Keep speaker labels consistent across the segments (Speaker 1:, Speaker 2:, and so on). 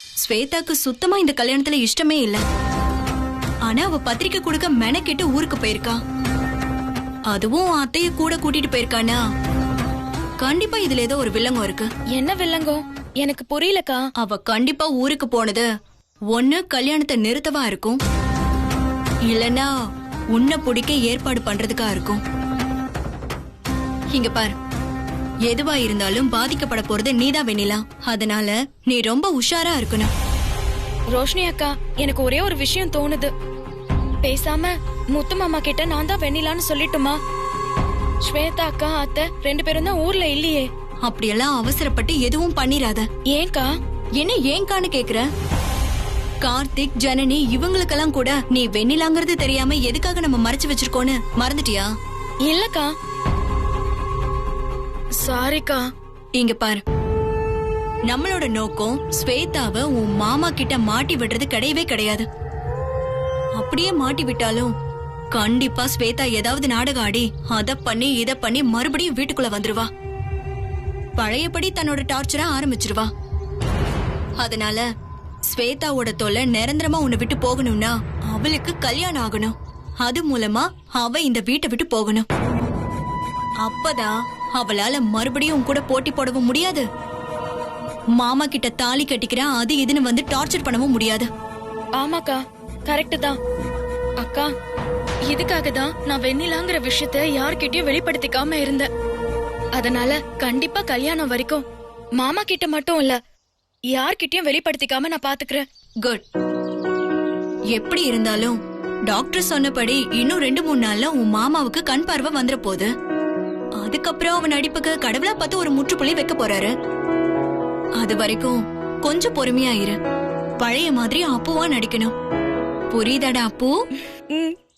Speaker 1: ஸ்வேதாக்கு சுத்தமா இந்த கல்யாணத்துல இஷ்டமே இல்ல. ஆனா அவ பத்திரிக்கை கொடுக்க மெனக்கிட்டு ஊருக்கு போயிருக்கா. அதுவும் அத்தைய கூட கூட்டிட்டு போயிருக்கானா, கண்டிப்பா இதுல ஏதோ ஒரு வில்லங்கம் இருக்கு.
Speaker 2: என்ன வில்லங்கம் எனக்கு புரியலக்கா.
Speaker 1: அவ கண்டிப்பா ஊருக்கு போனது ஒண்ணு கல்யாணத்தை நிறுத்தவா இருக்கும், இல்லனா உன்னை பிடிக்க ஏற்பாடு பண்றதுக்கா இருக்கும். இங்க பாரு, எதுவா இருந்தாலும் பாதிக்கப்பட போறது நீதான் வெண்ணிலா. அதனால நீ ரொம்ப உஷாரா இருக்கணும்.
Speaker 2: ரோஷினி அக்கா, எனக்கு ஒரே ஒரு விஷயம் தோணுது. பேசாம முத்து மாமா கிட்ட நான் தான் வெண்ணிலான்னு சொல்லிட்டுமா? ஸ்வேதா அக்கா அத்தை 2 பேரும் தான் ஊர்ல இல்லையே.
Speaker 1: அப்படியெல்லாம் அவசரப்பட்டு எதுவும் பண்ணிராத.
Speaker 2: ஏன்கா?
Speaker 1: என்ன ஏன்கான்னு கேக்குற? கார்த்திக், ஜனனி இவங்களுக்கெல்லாம் கூட நீ வெண்ணிலாங்கிறது தெரியாம எதுக்காக நம்ம மறைச்சு வச்சிருக்கோன்னு மறந்துட்டியா?
Speaker 2: இல்லக்கா. சாரிக்கா.
Speaker 1: இங்க பாரு, நம்மளோட நோக்கம் ஸ்வேதாவை உன் மாமா கிட்ட மாட்டி விடுறது கிடையவே கிடையாது. அப்படியே மாட்டி விட்டாலும் கண்டிப்பா ஸ்வேதா ஏதாவது நாடகம் ஆடி அத பண்ணி இத பண்ணி மறுபடியும் வீட்டுக்குள்ள வந்துருவா. பழையபடி தன்னோட டார்ச்சரை ஆரம்பிச்சிருவா. அதனால ஸ்வேதாவோட தொல்லை நிரந்தரமா உன்னை விட்டு போகணும்னா அவளுக்கு கல்யாணம் ஆகணும். அது மூலமா அவ இந்த வீட்டை விட்டு போகணும். அப்பதான் அவளால மறுபடியும் கூட போட்டி போடவும் முடியாது, மாமா கிட்ட தாலி கட்டிக்கிறா அது இதுன்னு வந்து டார்ச்சர் பண்ணவும் முடியாது.
Speaker 2: ஆமாக்கா, கரெக்ட் தான். அக்கா, இதுக்காக தான் நான் வெண்ணிலாங்கிற விஷயத்த யார்கிட்டயும் வெளிப்படுத்திக்காம இருந்தேன். அதனால கண்டிப்பா கல்யாணம் வரைக்கும் மாமா கிட்ட மட்டும் இல்ல, யார்கிட்டயும் வெளிப்படுத்திக்காம நான் பாத்துக்கிறேன்.
Speaker 1: குட். எப்படி இருந்தாலும் டாக்டர் சொன்னபடி இன்னும் 2-3 நாள்ல உன் மாமாவுக்கு கண் பார்வை வந்துற போகுது. அதுக்கப்புறம் அவன் நடிப்புக்கு கடவுளா பார்த்து ஒரு முற்றுப்புள்ளி வைக்க போறாரு. அது வரைக்கும் கொஞ்சம் பொறுமையா இரு. பழைய மாதிரி அப்புவா நடிக்கணும். புரியுதாடா அப்பு?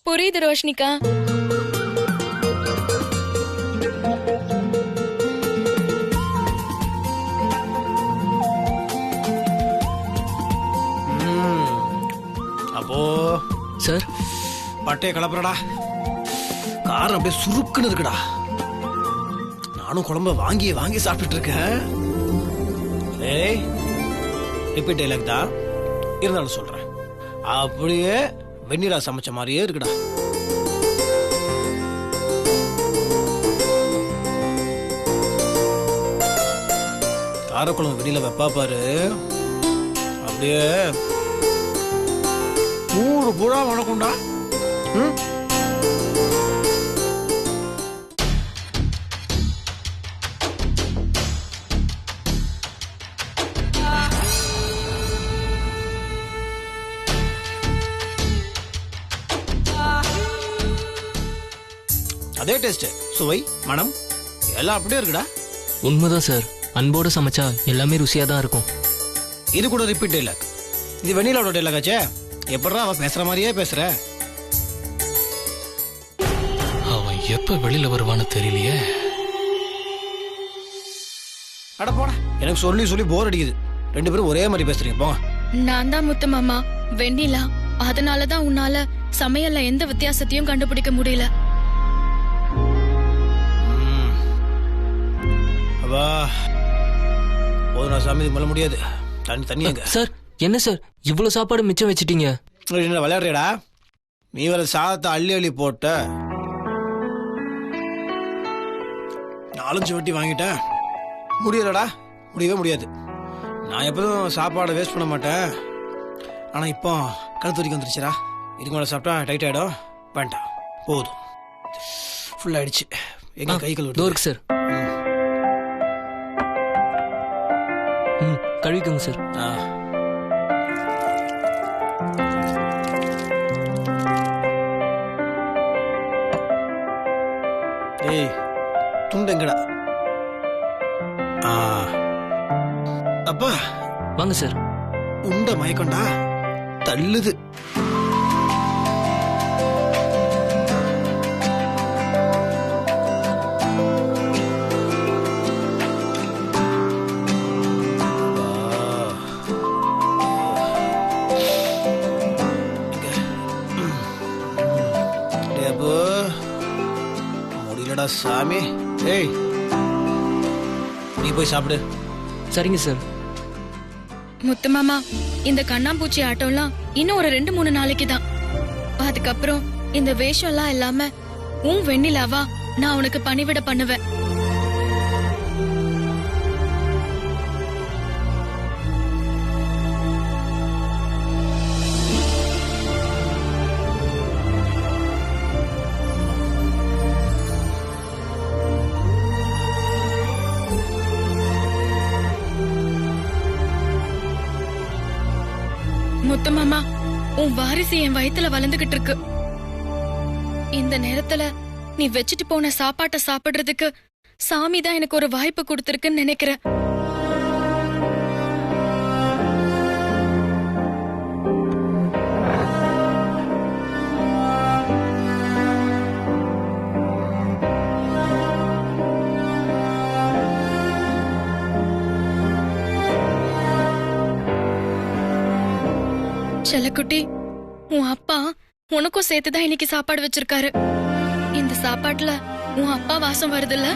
Speaker 2: புரியுது ரோஷினிகா.
Speaker 3: அப்போ
Speaker 4: சார்,
Speaker 3: பட்டைய கலப்புறடா. காரம் அப்படியே சுருக்குன்னு இருக்குடா. நானும் குழம்ப வாங்கி வாங்கி சாப்பிட்டுட்டு இருக்கேன். ஏய், ரிப்பீட் டைலாக் தான் இருந்தாலும் சொல்றேன். அப்படியே வெண்ணிலா சமைச்ச மாதிரியே இருக்குடா. காரக்குழம்பு வெண்ணிலா வெப்பா பாரு, அப்படியே மூணு புறா வணக்கம்டா. அதே டேஸ்ட், சுவை, மனம் எல்லாம் அப்படியே இருக்குடா.
Speaker 4: உண்மைதான் சார். அன்போடு சமைச்சா எல்லாமே ருசியா தான் இருக்கும்.
Speaker 3: இது கூட ரிப்பீட் டைலாக். இது வெண்ணிலாவோட டைலாக் ஆச்சே. எப்படா அவன் பேசுற மாதிரியே பேசுற?
Speaker 5: அவன் எப்ப வெளியில வருவான்னு தெரியலையே.
Speaker 3: அட போடா, எனக்கு சொல்லி சொல்லி போர் அடிக்குது. 2 பேரும் ஒரே மாதிரி பேசுறீங்க, போங்க.
Speaker 2: நான் தான் முத்து மாமா, வெண்ணிலா. அதனாலதான் உன்னால சமையல்ல எந்த வித்தியாசத்தையும் கண்டுபிடிக்க முடியல.
Speaker 3: வா, போதும், நான் சாமி பண்ண முடியாது. தண்ணியாங்க
Speaker 4: சார். என்ன சார் இவ்வளவு சாப்பாடு மிச்சம் வச்சிட்டீங்க?
Speaker 3: விளையாடுறியடா? நீ வர சாதத்தை அள்ளி அள்ளி போட்ட 4-5 வட்டி வாங்கிட்ட. முடியலடா, முடியவே முடியாது. நான் எப்போதும் சாப்பாடை வேஸ்ட் பண்ண மாட்டேன். ஆனா இப்போ கழுத்து வரைக்கும் வந்துருச்சுடா. இதுக்கு மேலே சாப்பிட்டா டைட் ஆயிடும். வேண்டாம், போதும், ஃபுல் ஆயிடுச்சு. எங்க கை கழுவு
Speaker 4: சார். கழுவிக்கோங்க சார்.
Speaker 3: ஏய், துண்டு எங்கடா? அப்பா
Speaker 4: வாங்க சார்.
Speaker 3: உண்ட மயக்கண்டா, தள்ளுது. முடியலடா சாமி. ஏய், நீ போய் சாப்பிடு.
Speaker 4: சரிங்க சார்.
Speaker 2: முத்து மாமா, இந்த கண்ணாம்பூச்சி ஆட்டம்லாம் இன்னும் ஒரு 2-3 நாளைக்கு தான். அதுக்கப்புறம் இந்த வேஷம் எல்லாம் இல்லாம உன் வெண்ணிலாவா நான் உனக்கு பணிவிட பண்ணுவேன். முத்து மாமா, உன் வாரிசு என் வயித்துல வளர்ந்துகிட்டு இருக்கு. இந்த நேரத்துல நீ வச்சுட்டு போன சாப்பாட்டை சாப்பிடுறதுக்கு சாமி தான் எனக்கு ஒரு வாய்ப்பு கொடுத்திருக்குன்னு நினைக்கிறேன். செல்லக்குட்டி, உன் அப்பா உனக்கும் சேர்த்துதான் இன்னைக்கு சாப்பாடு வச்சிருக்காரு. இந்த சாப்பாட்டுல உன் அப்பா வாசம் வருதுல்ல?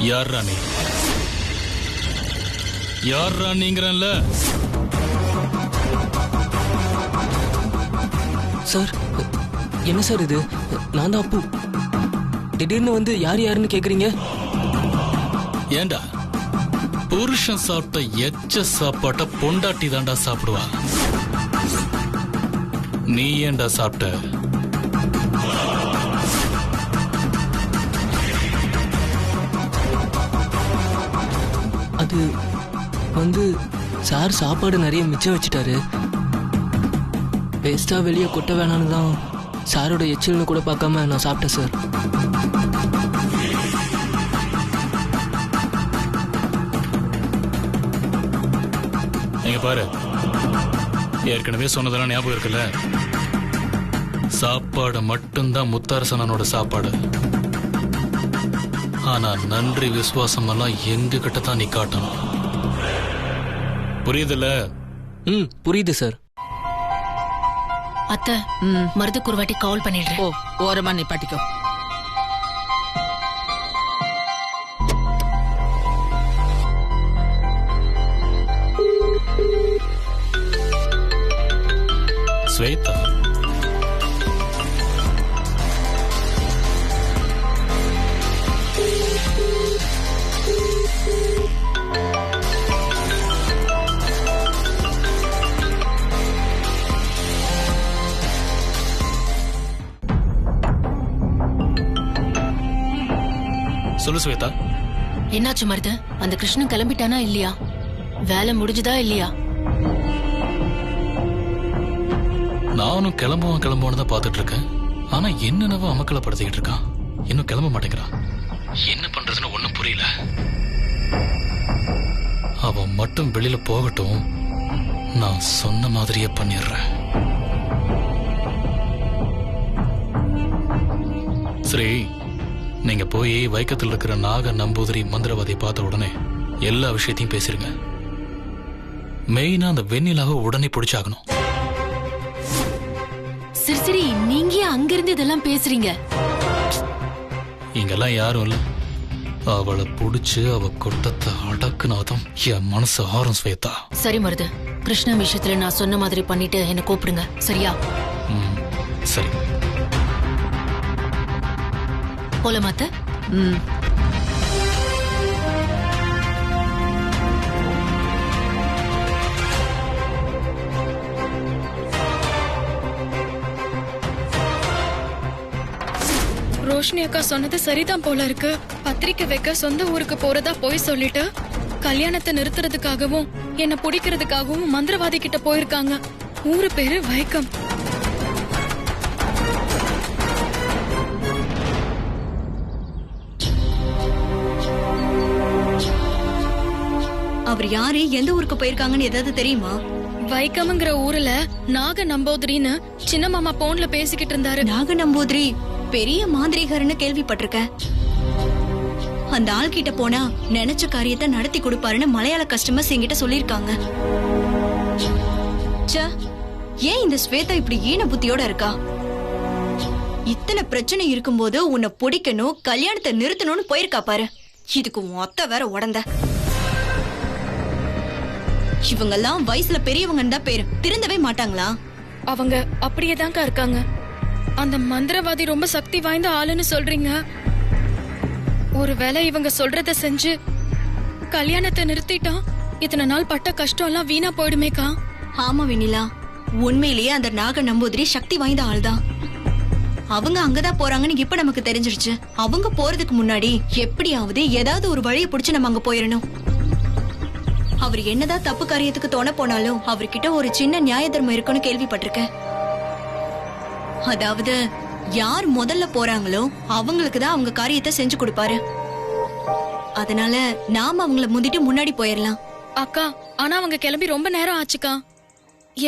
Speaker 5: யார் ராணி? யார் ராணிங்கிறல்ல?
Speaker 4: சார், என்ன சார் இது? நான் தான் அப்பு. திடீர்னு வந்து யார் யாருன்னு கேக்குறீங்க?
Speaker 5: ஏண்டா, புருஷன் சாப்பிட்ட எச்ச சாப்பாட்ட பொண்டாட்டி தாண்டா சாப்பிடுவா. நீ ஏண்டா சாப்பிட்ட?
Speaker 4: அது வந்து சார் சாப்பாடு நிறைய மிச்சம் வச்சுட்டாரு. வேஸ்டா வெளியே கொட்ட வேணான்னு தான் சாரோட எச்சில்னு கூட பார்க்காம நான் சாப்பிட்டேன் சார்.
Speaker 5: நீங்க பாரு, ஏற்கனவே சொன்னதெல்லாம் ஞாபகம் இருக்குல்ல? சாப்பாடு மட்டும்தான் முத்தரசனோட சாப்பாடு. ஆனா நன்றி விசுவாசம் எல்லாம் எங்க கிட்ட தான் நீ காட்டணும். புரியுதுல்ல?
Speaker 4: புரியுது சார்.
Speaker 6: அத்தை, மருதுக்கு ஒரு வாட்டி கால் பண்ணிடுறேன்.
Speaker 7: ஓ, ஓரமா நிப்பாட்டிக்கோ.
Speaker 5: ஸ்வேதா, சொல்லு ஸ்வேதா.
Speaker 6: என்னாச்சு மருது? அந்த கிருஷ்ணன் கிளம்பிட்டானா இல்லையா? வேலை முடிஞ்சுதா இல்லையா?
Speaker 5: நானும் கிளம்புவான்னு தான் பாத்துட்டு இருக்கேன். ஆனா என்னென்னவோ அமக்கலப்படுத்திக்கிட்டு இருக்கான். இன்னும் கிளம்ப மாட்டேங்கிறான். என்ன பண்றதுன்னு ஒண்ணும் புரியல. அவன் மட்டும் வெளியில போகட்டும், நான் சொன்ன மாதிரியே பண்ணிடுறேன். சரி, நீங்க போய் வைக்கத்தில் இருக்கிற நாக நம்பூதிரி மந்திரவாதியை பார்த்த உடனே எல்லா விஷயத்தையும் பேசிருங்க. மெயினா அந்த வெண்ணிலாவை உடனே பிடிச்சாகணும்.
Speaker 6: சரி சரி, நீங்க அங்கிருந்து இதெல்லாம் பேசுறீங்க?
Speaker 5: இங்கெல்லாம் யாரும் இல்ல. அவளை புடிச்சு அவ கொட்டத்தை அடக்குனாதான் என் மனசு ஆறும் ஸ்வேதா.
Speaker 6: சரி மருது, கிருஷ்ணா விஷயத்துல நான் சொன்ன மாதிரி பண்ணிட்டு என்ன கூப்பிடுங்க, சரியா?
Speaker 5: சரி,
Speaker 6: போலமாத்த.
Speaker 2: ரோஷினி அக்கா சொன்னது சரிதான் போல இருக்கு. பத்திரிக்கை வைக்க சொந்த ஊருக்கு போறதா போய் சொல்லிட்டு கல்யாணத்தை நிறுத்துறதுக்காகவும் என்ன பிடிக்கிறதுக்காகவும் மந்திரவாதி கிட்ட போயிருக்காங்க. ஊரு பேரு வைக்கம்.
Speaker 1: அவர் யாரு, எந்த ஊருக்கு போயிருக்காங்கன்னு ஏதாவது தெரியுமா?
Speaker 2: வைக்கம்ங்கிற ஊர்ல நாக நம்பூதிரின்னு சின்ன மாமா போன்ல பேசிக்கிட்டு இருந்தாரு.
Speaker 1: நாக நம்பூதிரி பெரிய மாந்திரிகர்னு கேள்விப்பட்டிருக்கேன். அந்த ஆள் கிட்ட போனா நினைச்ச காரியத்தை நடத்தி கொடுப்பாருன்னு மலையாள கஸ்டமர்ஸ் என்கிட்ட சொல்லிருக்காங்க. ஏன் இந்த ஸ்வேதா இப்படி ஈன புத்தியோட இருக்கா? இத்தனை பிரச்சனை இருக்கும்போது உன்னை பிடிக்கணும், கல்யாணத்தை நிறுத்தணும்னு போயிருக்கா பாரு. இதுக்கு மொத்த வேற உடந்த. இவங்கெல்லாம் வயசுல பெரியவங்கன்னு தான் பேரு, திருந்தவே மாட்டாங்களா?
Speaker 2: அவங்க அப்படியேதான்க்கா இருக்காங்க. அந்த மந்திரவாதி ரொம்ப சக்தி வாய்ந்த ஆளுன்னு சொல்றீங்க. ஒருவேளை இவங்க சொல்றத செஞ்சு கல்யாணத்தை நிறுத்திட்டா இத்தனை நாள் பட்ட கஷ்டம் எல்லாம் வீணா போயிடுமேக்கா.
Speaker 1: ஆமா வெண்ணிலா, உண்மையிலேயே அந்த நாக நம்பூதிரி சக்தி வாய்ந்த ஆள்தான். அவங்க அங்கதான் போறாங்கன்னு இப்ப நமக்கு தெரிஞ்சிருச்சு. அவங்க போறதுக்கு முன்னாடி எப்படியாவது ஏதாவது ஒரு வழியை பிடிச்சு நம்ம அங்க போயிடணும். அவர் என்னதான் தப்பு காரியத்துக்கு தோண போனாலும் அவர்கிட்ட ஒரு சின்ன நியாய தர்மம் இருக்குன்னு கேள்விப்பட்டிருக்கேன். அதாவது யார் முதல்ல போறாங்களோ அவங்களுக்கு தான் அவங்க காரியத்தை செஞ்சு கொடுப்பாரு. அதனால நாம அவங்கள முந்திட்டு முன்னாடி போயிடலாம்.
Speaker 2: அக்கா, ஆனா அவங்க கிளம்பி ரொம்ப நேரம் ஆச்சுக்கா.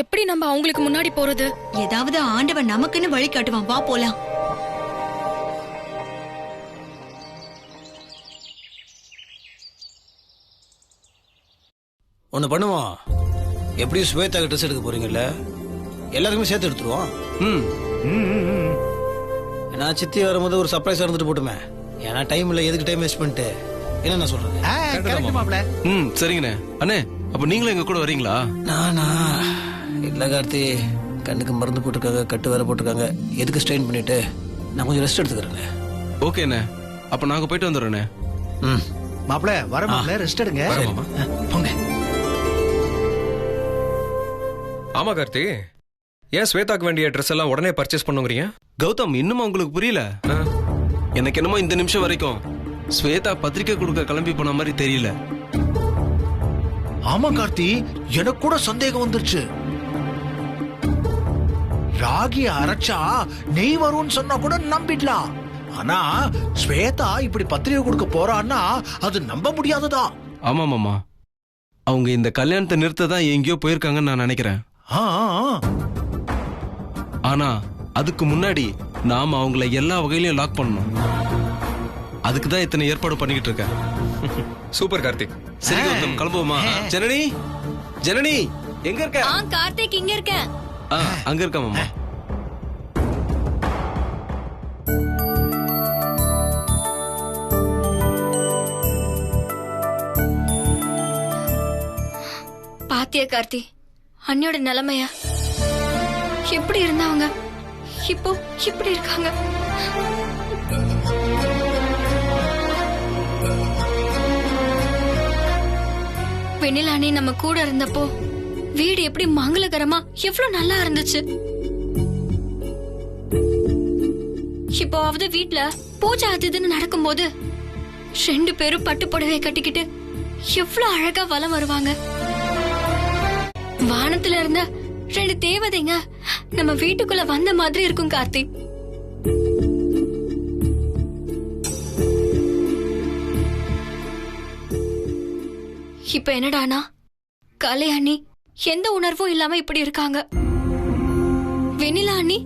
Speaker 2: எப்படி நம்ம அவங்களுக்கு முன்னாடி போறது?
Speaker 1: ஏதாவது ஆண்டவன் நமக்குன்னு வழி காட்டுவான், வா போலாம்.
Speaker 3: ஒன்று பண்ணுவோம். எப்படியும் ஸ்வேதா ட்ரெஸ் எடுக்க போறீங்கல்ல, எல்லாருக்குமே சேர்த்து எடுத்துருவோம். ஏன்னா சித்தி வரும்போது ஒரு சர்ப்ரைஸ் இருந்துட்டு போட்டுமே. ஏன்னா டைம் இல்லை, எதுக்கு டைம் வேஸ்ட் பண்ணிட்டு என்ன சொல்றேன்.
Speaker 7: சரிங்கண்ணே. அண்ணே, அப்ப நீங்களும் எங்க கூட வரீங்களா?
Speaker 3: நானா இல்ல கார்த்தி, கண்ணுக்கு மருந்து போட்டிருக்காங்க, கட்டு வேற போட்டிருக்காங்க. எதுக்கு ஸ்ட்ரெயின் பண்ணிட்டு நான் கொஞ்சம் ரெஸ்ட் எடுத்துக்கிறேன்.
Speaker 7: ஓகேண்ணே, அப்ப நாங்க போயிட்டு வந்துடுறேண்ணே.
Speaker 8: மாப்பிள வர மாப்பிள, ரெஸ்ட் எடுங்க.
Speaker 3: போங்க.
Speaker 9: ஆமா கார்த்தி, ஏன் ஸ்வேதாக்கு வேண்டிய ட்ரெஸ் எல்லாம் உடனே பர்ச்சேஸ் பண்ணுங்கிறீங்க?
Speaker 7: கௌதம், இன்னுமா உங்களுக்கு புரியல? எனக்கு என்னமோ இந்த நிமிஷம் வரைக்கும் ஸ்வேதா பத்திரிக்கை கொடுக்க கிளம்பி போன மாதிரி தெரியல.
Speaker 8: ஆமா கார்த்தி, எனக்கு கூட சந்தேகம் வந்துருச்சு. ராகி அரைச்சா நெய் வரும்னு சொன்னா கூட நம்பிடலாம். ஆனா ஸ்வேதா இப்படி பத்திரிகை கொடுக்க போறான்னா அது நம்ப முடியாதுதான்.
Speaker 7: ஆமா மாமா, அவங்க இந்த கல்யாணத்தை நிறுத்த தான் எங்கேயோ போயிருக்காங்கன்னு நான் நினைக்கிறேன். ஆனா அதுக்கு முன்னாடி நாம அவங்கள எல்லா வகையிலயும் லாக் பண்ணணும். அதுக்கு தான் இத்தனை ஏற்பாடு பண்ணிக்கிட்டு இருக்கேன்.
Speaker 9: சூப்பர் கார்த்திக்.
Speaker 7: சரி கௌதம், கிளம்புவோமா? ஜனனி, ஜனனி எங்க இருக்க?
Speaker 1: கார்த்திக் இங்க இருக்கேன்.
Speaker 7: அங்க இருக்க மாமா.
Speaker 2: பாத்தியா கார்த்தி, அண்ணியோட நிலைமையா? எப்படி இருந்தாங்க, இப்போ இப்படி இருக்காங்க. வெண்ணிலா அண்ணி நம்ம கூட இருந்தப்போ வீடு எப்படி மங்களகரமா எவ்வளவு நல்லா இருந்துச்சு. இப்போவாவது வீட்டுல பூஜை அது இதுன்னு நடக்கும்போது 2 பேரும் பட்டு புடவை கட்டிக்கிட்டு எவ்வளவு அழகா வலம் வருவாங்க. வானத்துல இருந்த 2 தேவதைங்க நம்ம வீட்டுக்குள்ள வந்த மாதிரி இருக்கும் கார்த்திக். இப்ப என்னடானா கல்யாணி எந்த உணர்வும் இல்லாம இப்படி இருக்காங்க. வெண்ணிலா அண்ணி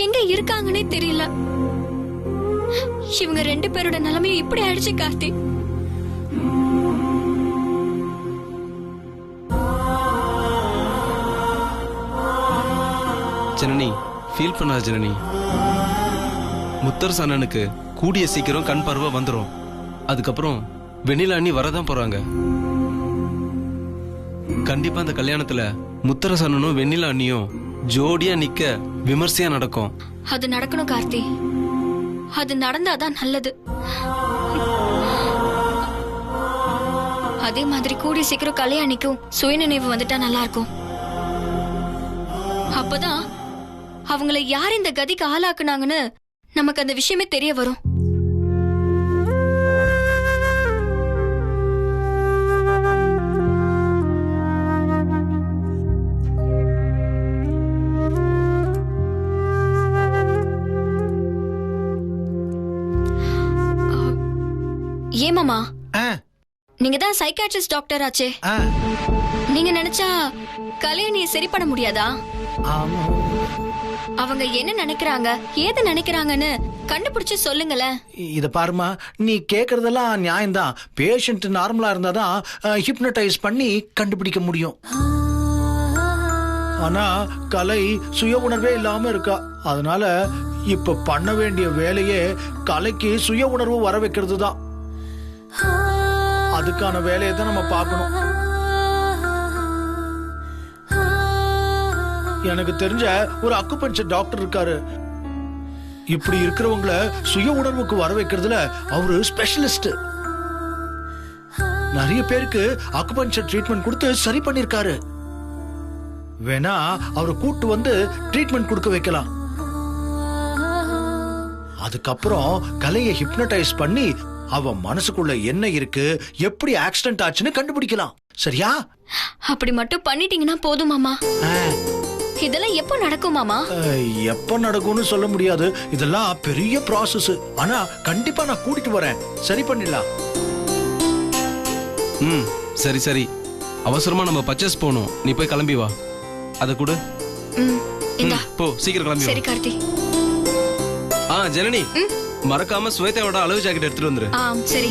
Speaker 2: எங்க இருக்காங்கன்னே தெரியல. இவங்க 2 பேரோட நிலைமையும் இப்படி ஆயிடுச்சு கார்த்திக்.
Speaker 7: ஜனனி, ஃபீல் பண்ணாத ஜனனி. முத்தரசு அண்ணனுக்கு கூடிய சீக்கிரம் கண் பார்வை வந்துடும். அதுக்கப்புறம் வெண்ணிலா அண்ணி வரதான் போறாங்க. கண்டிப்பா அந்த கல்யாணத்துல முத்தரசு அண்ணனும் வெண்ணிலா அண்ணியும் ஜோடியா நிக்க விமர்சையா நடக்கும்.
Speaker 2: அது நடக்கணும் கார்த்தி, அது நடந்தாதான் நல்லது. அதே மாதிரி கூடிய சீக்கிரம் கல்யாணிக்கும் சுயநினைவு வந்துட்டா நல்லா இருக்கும். அப்பதான் அவங்கள யார் இந்த கதிக்கு ஆளாக்குனாங்கன்னு நமக்கு அந்த விஷயமே தெரிய வரும். ஏமாமா, நீங்க தான் சைக்காட்ரிஸ்ட் டாக்டர் ஆச்சே. நீங்க நினைச்சா கல்யாணியை சரி பண்ண முடியாதா?
Speaker 1: அவங்க என்ன நினைக்கிறாங்க ஏது நினைக்கிறாங்கன்னு கண்டுபிடிச்சு சொல்லுங்களேன்.
Speaker 8: இத பாருமா, நீ கேக்குறதெல்லாம் நியாயம்தான். பேஷண்ட் நார்மலா இருந்தாதான் ஹிப்னடைஸ் பண்ணி கண்டுபிடிக்க முடியும். ஆனா கலை சுய உணர்வே இல்லாம இருக்கா. அதனால இப்ப பண்ண வேண்டிய வேலையே கலைக்கு சுய உணர்வு வர வைக்கிறது தான். அதுக்கான வேலையை தான் நம்ம பார்க்கணும். எனக்கு தெரிஞ்ச ஒரு அக்குபஞ்சர் டாக்டர் இருக்காரு. இப்படி இருக்கிறவங்கள சுய உணர்வுக்கு வர வைக்கிறதுல அவரு ஸ்பெஷலிஸ்ட். நிறைய பேருக்கு அக்குபஞ்சர் ட்ரீட்மெண்ட் கொடுத்து சரி பண்ணிருக்காரு. வேணா அவரை கூட்டு வந்து ட்ரீட்மெண்ட் கொடுக்க வைக்கலாம். அதுக்கப்புறம் கலையை ஹிப்னடைஸ் பண்ணி அவ மனசுக்குள்ள என்ன இருக்கு, எப்படி ஆக்சிடென்ட் ஆச்சுன்னு கண்டுபிடிக்கலாம். சரியா?
Speaker 1: அப்படி மட்டும் பண்ணிட்டீங்கன்னா போதும் மாமா. இதெல்லாம் எப்போ நடக்கும் மாமா?
Speaker 8: எப்ப நடக்கும்னு சொல்ல முடியாது. இதெல்லாம் பெரிய ப்ராசஸ். ஆனா கண்டிப்பா நான் கூட்டிட்டு வரேன். சரி பண்ணிடலாம்.
Speaker 7: சரி சரி. அவசரமா நம்ம பர்ச்சேஸ் போகணும். நீ போய் கிளம்பி வா. அத கூட
Speaker 2: போ,
Speaker 7: சீக்கிரம் கிளம்பி.
Speaker 2: சரி கார்த்தி.
Speaker 7: ஜனனி, மறக்காம ஸ்வேதாவோட அளவு ஜாக்கெட் எடுத்துட்டு வந்துரு.
Speaker 2: சரி.